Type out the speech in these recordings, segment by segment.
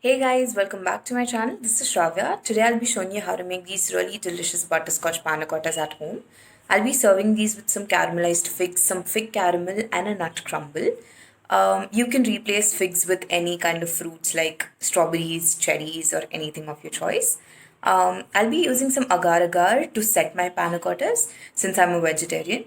Hey guys, welcome back to my channel. This is Shravya. Today I'll be showing you how to make these really delicious butterscotch panna cottas at home. I'll be serving these with some caramelized figs, some fig caramel and a nut crumble. You can replace figs with any kind of fruits like strawberries, cherries or anything of your choice. I'll be using some agar to set my panna cottas since I'm a vegetarian.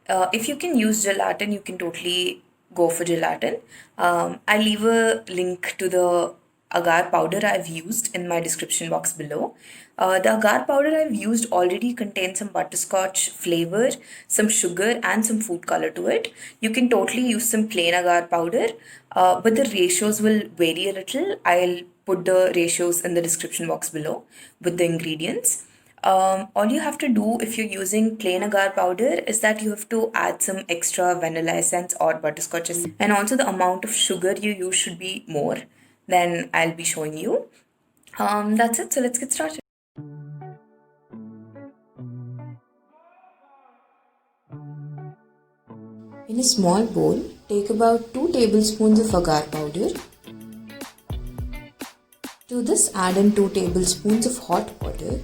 If you can use gelatin, you can totally go for gelatin. I'll leave a link to the agar powder I've used in my description box below. The agar powder I've used already contains some butterscotch flavor, some sugar and some food color to it. You can totally use some plain agar powder, but the ratios will vary a little. I'll put the ratios in the description box below with the ingredients. All you have to do if you're using plain agar powder is that you have to add some extra vanilla essence or butterscotch essence, and also the amount of sugar you use should be more than I'll be showing you. That's it, so let's get started. In a small bowl, take about 2 tablespoons of agar powder. To this, add in 2 tablespoons of hot water.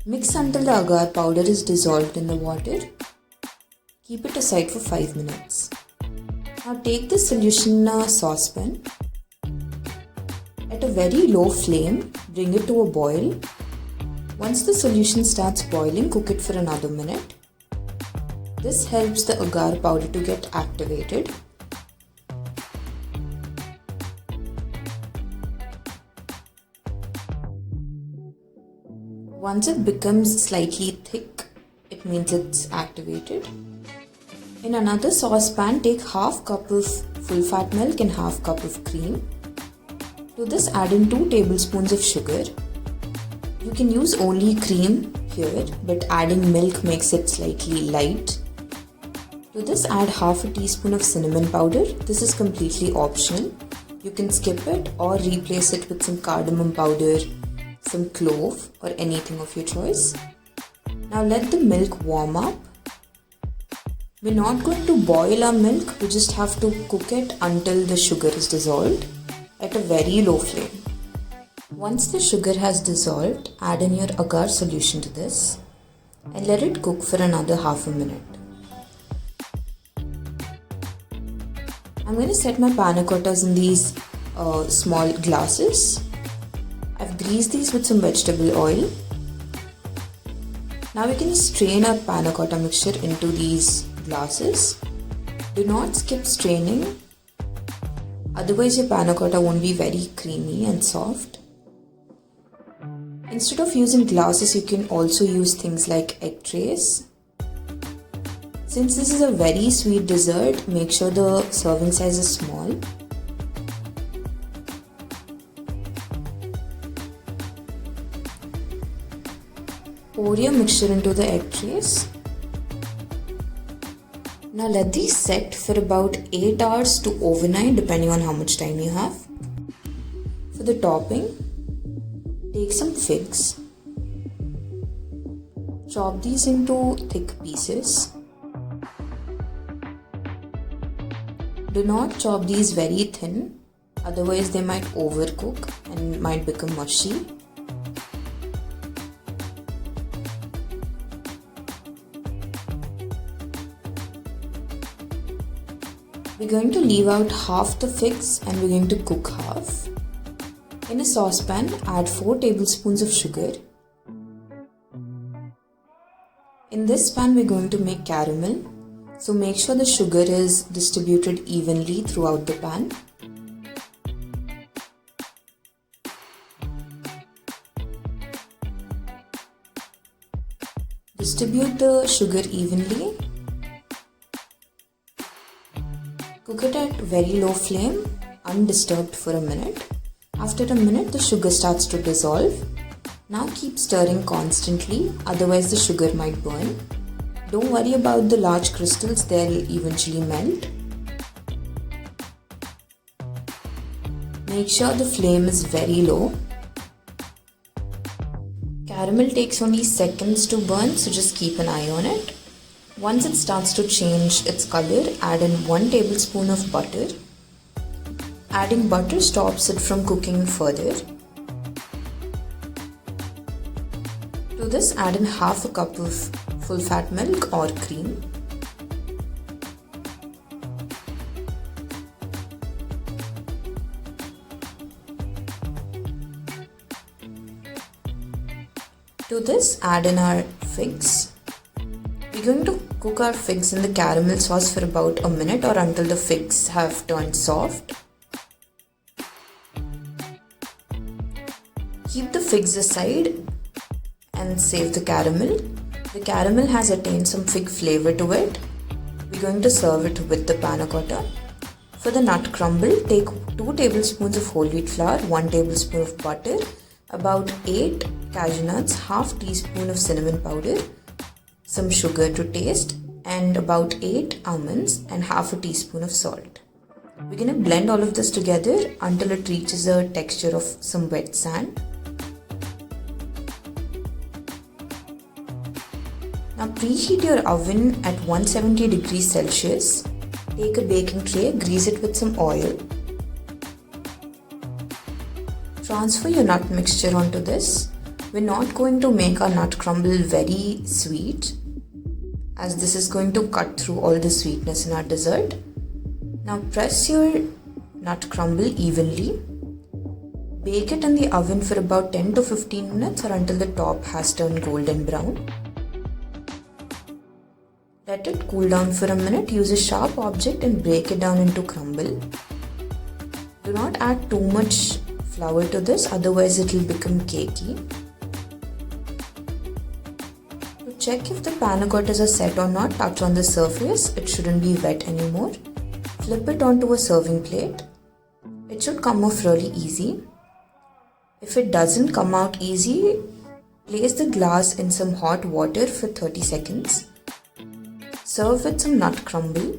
Mix until the agar powder is dissolved in the water. Keep it aside for 5 minutes. Now take the solution in a saucepan. At a very low flame, bring it to a boil. Once the solution starts boiling, cook it for another minute. This helps the agar powder to get activated. Once it becomes slightly thick, it means it's activated. In another saucepan, take half cup of full fat milk and half cup of cream. To this, add in 2 tablespoons of sugar. You can use only cream here, but adding milk makes it slightly light. To this, add half a teaspoon of cinnamon powder. This is completely optional. You can skip it or replace it with some cardamom powder, some clove or anything of your choice. Now let the milk warm up. We're not going to boil our milk, we just have to cook it until the sugar is dissolved at a very low flame. Once the sugar has dissolved, add in your agar solution to this and let it cook for another half a minute. I'm going to set my panna cottas in these small glasses. I've greased these with some vegetable oil. Now we can strain our panna cotta mixture into these glasses. Do not skip straining, otherwise your panna cotta won't be very creamy and soft. Instead of using glasses, you can also use things like egg trays. Since this is a very sweet dessert, make sure the serving size is small. Pour your mixture into the egg trays. Now let these set for about 8 hours to overnight, depending on how much time you have. For the topping, take some figs. Chop these into thick pieces. Do not chop these very thin, otherwise they might overcook and might become mushy. We're going to leave out half the figs and we're going to cook half. In a saucepan, add 4 tablespoons of sugar. In this pan, we're going to make caramel. So make sure the sugar is distributed evenly throughout the pan. Distribute the sugar evenly. Cook it at very low flame, undisturbed for a minute. After a minute, the sugar starts to dissolve. Now keep stirring constantly, otherwise the sugar might burn. Don't worry about the large crystals, they'll eventually melt. Make sure the flame is very low. Caramel takes only seconds to burn, so just keep an eye on it. Once it starts to change its color, add in 1 tablespoon of butter. Adding butter stops it from cooking further. To this, add in half a cup of full fat milk or cream. To this, add in our figs. We're going to cook our figs in the caramel sauce for about a minute or until the figs have turned soft. Keep the figs aside and save the caramel. The caramel has attained some fig flavor to it. We're going to serve it with the panna cotta. For the nut crumble, take 2 tablespoons of whole wheat flour, 1 tablespoon of butter, about 8 cashew nuts, half teaspoon of cinnamon powder, some sugar to taste, and about 8 almonds and half a teaspoon of salt. We're going to blend all of this together until it reaches a texture of some wet sand. Now preheat your oven at 170 degrees Celsius. Take a baking tray, grease it with some oil. Transfer your nut mixture onto this. We're not going to make our nut crumble very sweet, as this is going to cut through all the sweetness in our dessert. Now press your nut crumble evenly. Bake it in the oven for about 10 to 15 minutes or until the top has turned golden brown. Let it cool down for a minute. Use a sharp object and break it down into crumble. Do not add too much flour to this, otherwise it will become cakey. To check if the panna cottas are set or not, touch on the surface. It shouldn't be wet anymore. Flip it onto a serving plate. It should come off really easy. If it doesn't come out easy, place the glass in some hot water for 30 seconds. Serve with some nut crumble.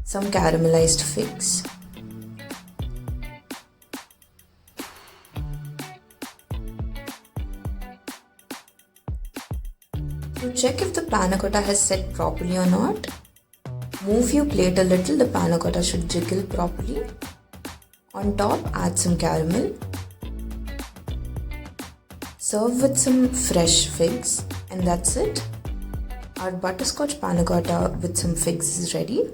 Some caramelized figs. To check if the panna cotta has set properly or not, move your plate a little. The panna cotta should jiggle properly. On top, add some caramel. Serve with some fresh figs, and that's it. Our butterscotch panna cotta with some figs is ready.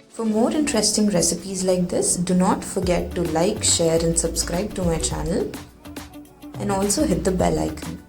For more interesting recipes like this, do not forget to like, share and subscribe to my channel, and also hit the bell icon.